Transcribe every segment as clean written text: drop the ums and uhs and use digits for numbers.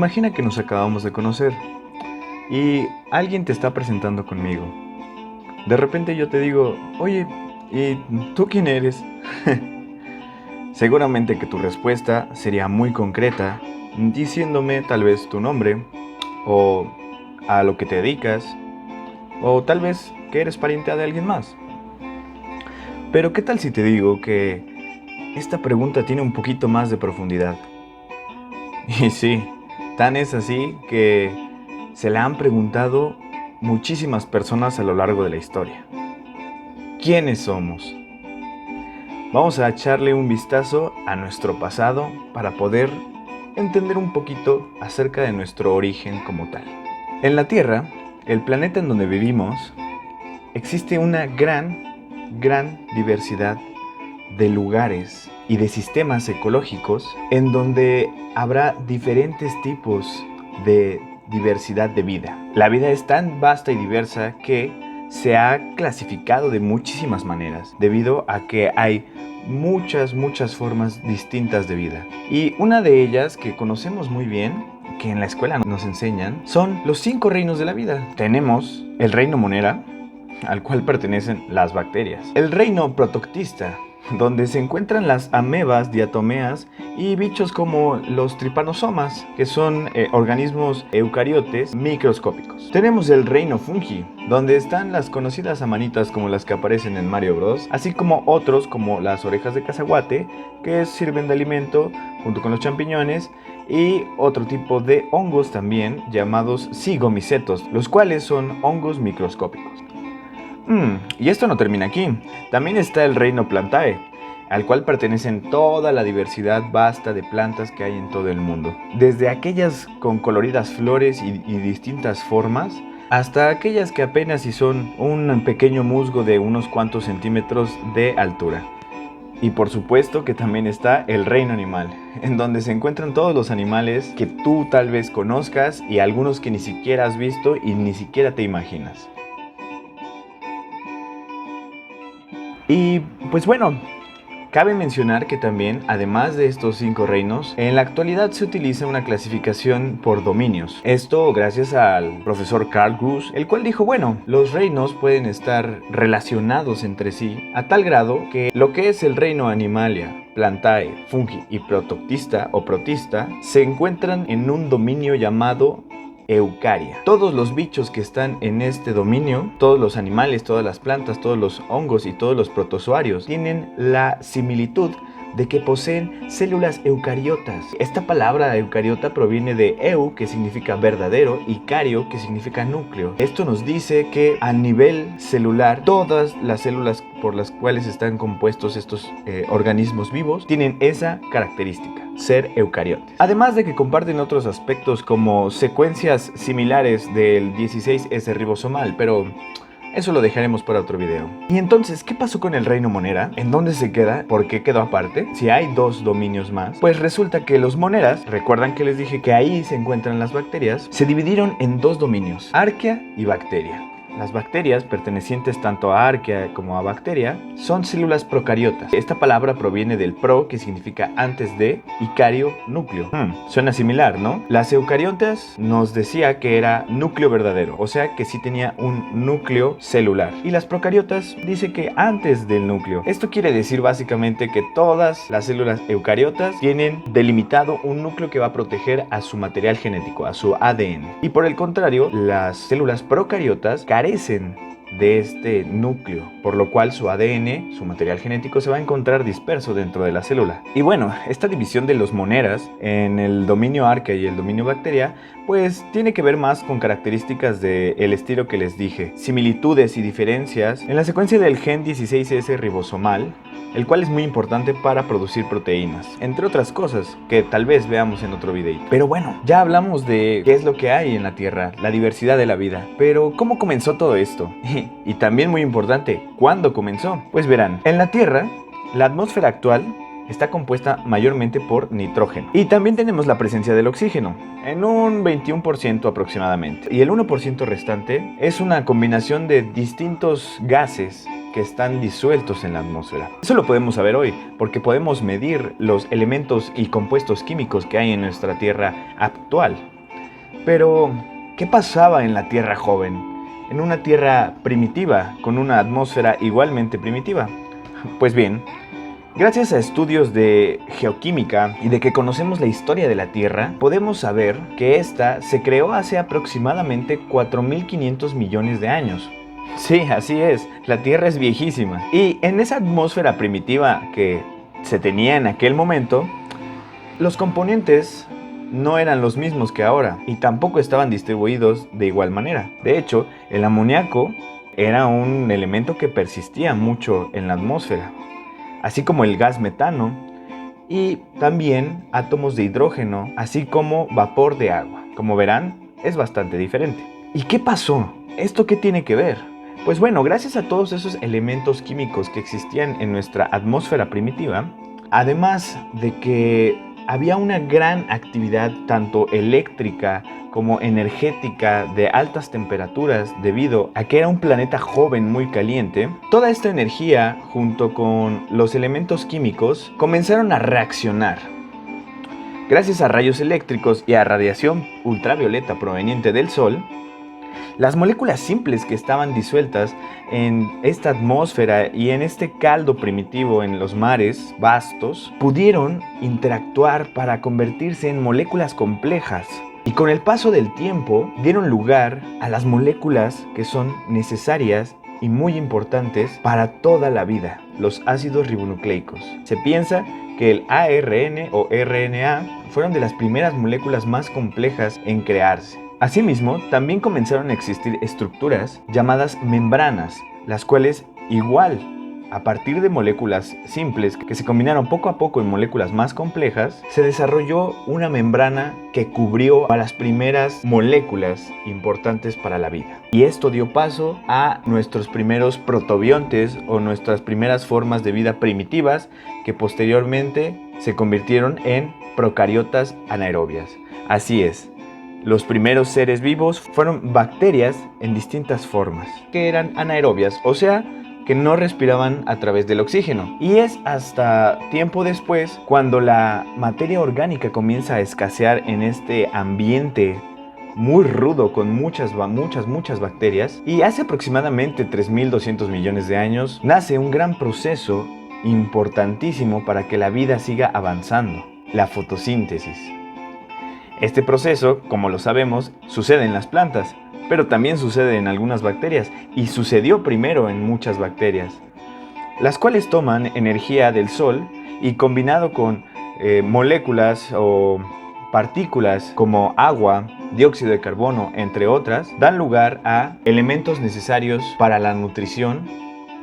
imagina que nos acabamos de conocer y alguien te está presentando conmigo. De repente yo te digo, oye, ¿y tú quién eres? Seguramente que tu respuesta sería muy concreta, diciéndome tal vez tu nombre, o a lo que te dedicas, o tal vez que eres pariente de alguien más. Pero ¿qué tal si te digo que esta pregunta tiene un poquito más de profundidad? Y sí, tan es así que se la han preguntado muchísimas personas a lo largo de la historia. ¿Quiénes somos? Vamos a echarle un vistazo a nuestro pasado para poder entender un poquito acerca de nuestro origen como tal. En la Tierra, el planeta en donde vivimos, existe una gran diversidad de lugares y de sistemas ecológicos en donde habrá diferentes tipos de diversidad de vida. La vida es tan vasta y diversa que se ha clasificado de muchísimas maneras debido a que hay muchas formas distintas de vida. Y una de ellas que conocemos muy bien, que en la escuela nos enseñan, son los 5 reinos de la vida. Tenemos el reino monera, al cual pertenecen las bacterias. El reino protoctista, donde se encuentran las amebas, diatomeas y bichos como los tripanosomas, que son organismos eucariotes microscópicos. Tenemos el reino fungi, donde están las conocidas amanitas como las que aparecen en Mario Bros, así como otros como las orejas de cacahuate, que sirven de alimento junto con los champiñones, y otro tipo de hongos también llamados zigomicetos, los cuales son hongos microscópicos. Y esto no termina aquí. También está el reino Plantae, al cual pertenecen toda la diversidad vasta de plantas que hay en todo el mundo. Desde aquellas con coloridas flores y distintas formas, hasta aquellas que apenas si son un pequeño musgo de unos cuantos centímetros de altura. Y por supuesto que también está el reino animal, en donde se encuentran todos los animales que tú tal vez conozcas y algunos que ni siquiera has visto y ni siquiera te imaginas. Y pues bueno, cabe mencionar que también, además de estos 5 reinos, en la actualidad se utiliza una clasificación por dominios. Esto gracias al profesor Carl Groos, el cual dijo, bueno, los reinos pueden estar relacionados entre sí a tal grado que lo que es el reino Animalia, Plantae, Fungi y Protoctista o Protista se encuentran en un dominio llamado Eucaria. Todos los bichos que están en este dominio, todos los animales, todas las plantas, todos los hongos y todos los protozoarios tienen la similitud de que poseen células eucariotas. Esta palabra eucariota proviene de eu, que significa verdadero, y cario, que significa núcleo. Esto nos dice que a nivel celular, todas las células por las cuales están compuestos estos organismos vivos tienen esa característica, ser eucariotes. Además de que comparten otros aspectos como secuencias similares del 16S ribosomal, pero eso lo dejaremos para otro video. Y entonces, ¿qué pasó con el reino monera? ¿En dónde se queda? ¿Por qué quedó aparte? Si hay 2 dominios más. Pues resulta que los moneras, recuerdan que les dije que ahí se encuentran las bacterias, se dividieron en 2 dominios, arquea y bacteria. Las bacterias, pertenecientes tanto a arquea como a bacteria, son células procariotas. Esta palabra proviene del pro, que significa antes de, y cario, núcleo. Suena similar, ¿no? Las eucariotas nos decía que era núcleo verdadero, o sea que sí tenía un núcleo celular. Y las procariotas dice que antes del núcleo. Esto quiere decir básicamente que todas las células eucariotas tienen delimitado un núcleo que va a proteger a su material genético, a su ADN. Y por el contrario, las células procariotas carecen de este núcleo, por lo cual su ADN, su material genético, se va a encontrar disperso dentro de la célula. Y bueno, esta división de los moneras en el dominio arquea y el dominio bacteria, pues tiene que ver más con características del estilo que les dije, similitudes y diferencias en la secuencia del gen 16S ribosomal, el cual es muy importante para producir proteínas, entre otras cosas que tal vez veamos en otro video. Pero bueno, ya hablamos de qué es lo que hay en la Tierra, la diversidad de la vida, pero ¿cómo comenzó todo esto? Y también muy importante, ¿cuándo comenzó? Pues verán, en la Tierra, la atmósfera actual está compuesta mayormente por nitrógeno. Y también tenemos la presencia del oxígeno, en un 21% aproximadamente. Y el 1% restante es una combinación de distintos gases que están disueltos en la atmósfera. Eso lo podemos saber hoy, porque podemos medir los elementos y compuestos químicos que hay en nuestra Tierra actual. Pero, ¿qué pasaba en la Tierra joven? En una Tierra primitiva, con una atmósfera igualmente primitiva. Pues bien, gracias a estudios de geoquímica y de que conocemos la historia de la Tierra, podemos saber que ésta se creó hace aproximadamente 4.500 millones de años. Sí, así es, la Tierra es viejísima. Y en esa atmósfera primitiva que se tenía en aquel momento, los componentes no eran los mismos que ahora y tampoco estaban distribuidos de igual manera. De hecho, el amoníaco era un elemento que persistía mucho en la atmósfera, así como el gas metano y también átomos de hidrógeno, así como vapor de agua. Como verán, es bastante diferente. ¿Y qué pasó? ¿Esto qué tiene que ver? Pues bueno, gracias a todos esos elementos químicos que existían en nuestra atmósfera primitiva, además de que había una gran actividad tanto eléctrica como energética de altas temperaturas debido a que era un planeta joven muy caliente, toda esta energía junto con los elementos químicos comenzaron a reaccionar. Gracias a rayos eléctricos y a radiación ultravioleta proveniente del Sol, las moléculas simples que estaban disueltas en esta atmósfera y en este caldo primitivo en los mares vastos pudieron interactuar para convertirse en moléculas complejas. Y con el paso del tiempo dieron lugar a las moléculas que son necesarias y muy importantes para toda la vida, los ácidos ribonucleicos. Se piensa que el ARN o RNA fueron de las primeras moléculas más complejas en crearse. Asimismo, también comenzaron a existir estructuras llamadas membranas, las cuales igual, a partir de moléculas simples que se combinaron poco a poco en moléculas más complejas, se desarrolló una membrana que cubrió a las primeras moléculas importantes para la vida. Y esto dio paso a nuestros primeros protobiontes o nuestras primeras formas de vida primitivas que posteriormente se convirtieron en procariotas anaerobias. Así es. Los primeros seres vivos fueron bacterias en distintas formas, que eran anaerobias, o sea, que no respiraban a través del oxígeno. Y es hasta tiempo después, cuando la materia orgánica comienza a escasear en este ambiente muy rudo con muchas bacterias, y hace aproximadamente 3.200 millones de años, nace un gran proceso importantísimo para que la vida siga avanzando, la fotosíntesis. Este proceso, como lo sabemos, sucede en las plantas, pero también sucede en algunas bacterias y sucedió primero en muchas bacterias, las cuales toman energía del sol y combinado con moléculas o partículas como agua, dióxido de carbono, entre otras, dan lugar a elementos necesarios para la nutrición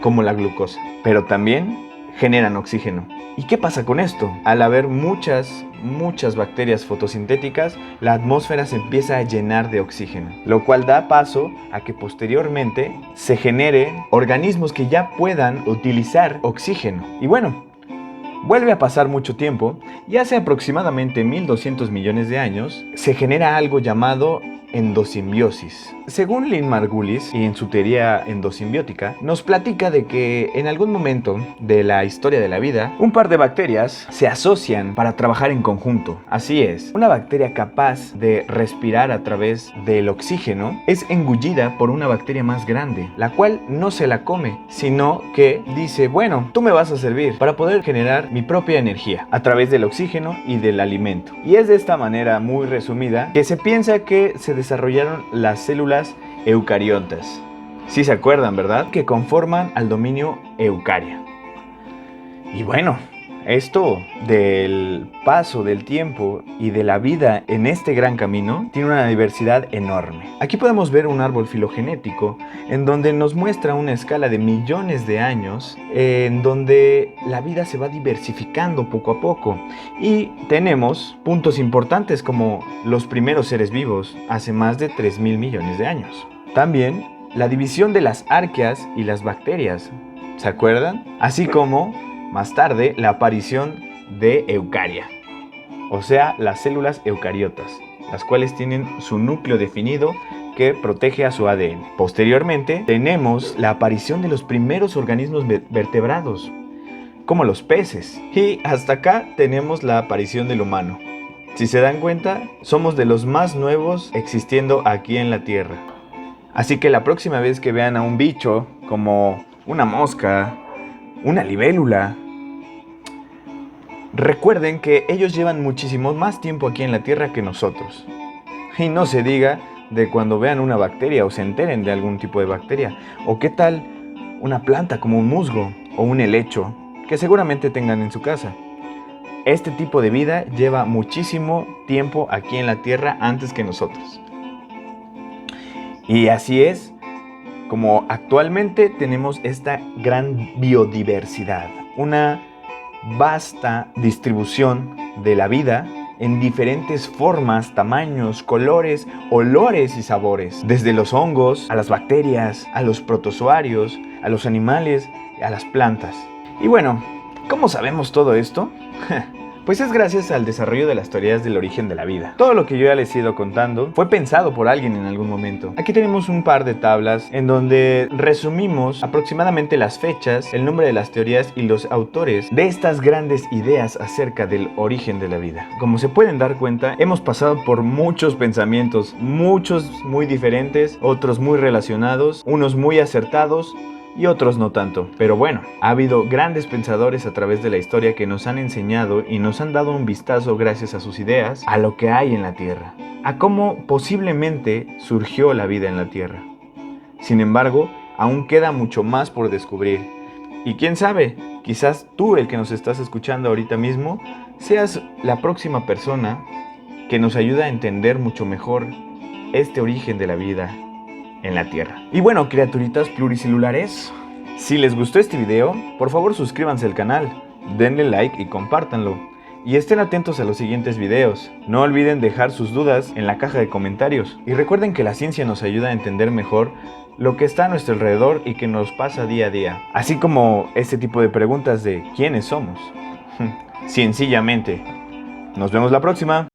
como la glucosa, pero también generan oxígeno. ¿Y qué pasa con esto? Al haber muchas bacterias fotosintéticas, la atmósfera se empieza a llenar de oxígeno, lo cual da paso a que posteriormente se generen organismos que ya puedan utilizar oxígeno. Y bueno, vuelve a pasar mucho tiempo y hace aproximadamente 1.200 millones de años se genera algo llamado endosimbiosis. Según Lynn Margulis, y en su teoría endosimbiótica, nos platica de que en algún momento de la historia de la vida, un par de bacterias se asocian para trabajar en conjunto. Así es, una bacteria capaz de respirar a través del oxígeno es engullida por una bacteria más grande, la cual no se la come, sino que dice, bueno, tú me vas a servir para poder generar mi propia energía a través del oxígeno y del alimento. Y es de esta manera muy resumida que se piensa que se desarrollaron las células eucariotas. Sí se acuerdan, ¿verdad? Que conforman al dominio Eucaria. Y bueno, esto del paso del tiempo y de la vida en este gran camino tiene una diversidad enorme. Aquí podemos ver un árbol filogenético en donde nos muestra una escala de millones de años en donde la vida se va diversificando poco a poco y tenemos puntos importantes como los primeros seres vivos hace más de 3.000 millones de años. También la división de las arqueas y las bacterias, ¿se acuerdan? Así como más tarde la aparición de Eucaria, o sea, las células eucariotas, las cuales tienen su núcleo definido que protege a su ADN. Posteriormente tenemos la aparición de los primeros organismos vertebrados, como los peces. Y hasta acá tenemos la aparición del humano. Si se dan cuenta, somos de los más nuevos existiendo aquí en la Tierra. Así que la próxima vez que vean a un bicho como una mosca, una libélula, recuerden que ellos llevan muchísimo más tiempo aquí en la Tierra que nosotros. Y no se diga de cuando vean una bacteria o se enteren de algún tipo de bacteria. O qué tal una planta como un musgo o un helecho que seguramente tengan en su casa. Este tipo de vida lleva muchísimo tiempo aquí en la Tierra antes que nosotros. Y así es como actualmente tenemos esta gran biodiversidad, una vasta distribución de la vida en diferentes formas, tamaños, colores, olores y sabores, desde los hongos, a las bacterias, a los protozoarios, a los animales, a las plantas. Y bueno, ¿cómo sabemos todo esto? Pues es gracias al desarrollo de las teorías del origen de la vida. Todo lo que yo ya les he ido contando fue pensado por alguien en algún momento. Aquí tenemos un par de tablas en donde resumimos aproximadamente las fechas, el nombre de las teorías y los autores de estas grandes ideas acerca del origen de la vida. Como se pueden dar cuenta, hemos pasado por muchos pensamientos, muchos muy diferentes, otros muy relacionados, unos muy acertados y otros no tanto. Pero bueno, ha habido grandes pensadores a través de la historia que nos han enseñado y nos han dado un vistazo gracias a sus ideas a lo que hay en la Tierra, a cómo posiblemente surgió la vida en la Tierra. Sin embargo, aún queda mucho más por descubrir. Y quién sabe, quizás tú, el que nos estás escuchando ahorita mismo, seas la próxima persona que nos ayuda a entender mucho mejor este origen de la vida en la Tierra. Y bueno, criaturitas pluricelulares, si les gustó este video, por favor suscríbanse al canal, denle like y compártanlo. Y estén atentos a los siguientes videos. No olviden dejar sus dudas en la caja de comentarios. Y recuerden que la ciencia nos ayuda a entender mejor lo que está a nuestro alrededor y que nos pasa día a día. Así como este tipo de preguntas de ¿quiénes somos? Sencillamente. Nos vemos la próxima.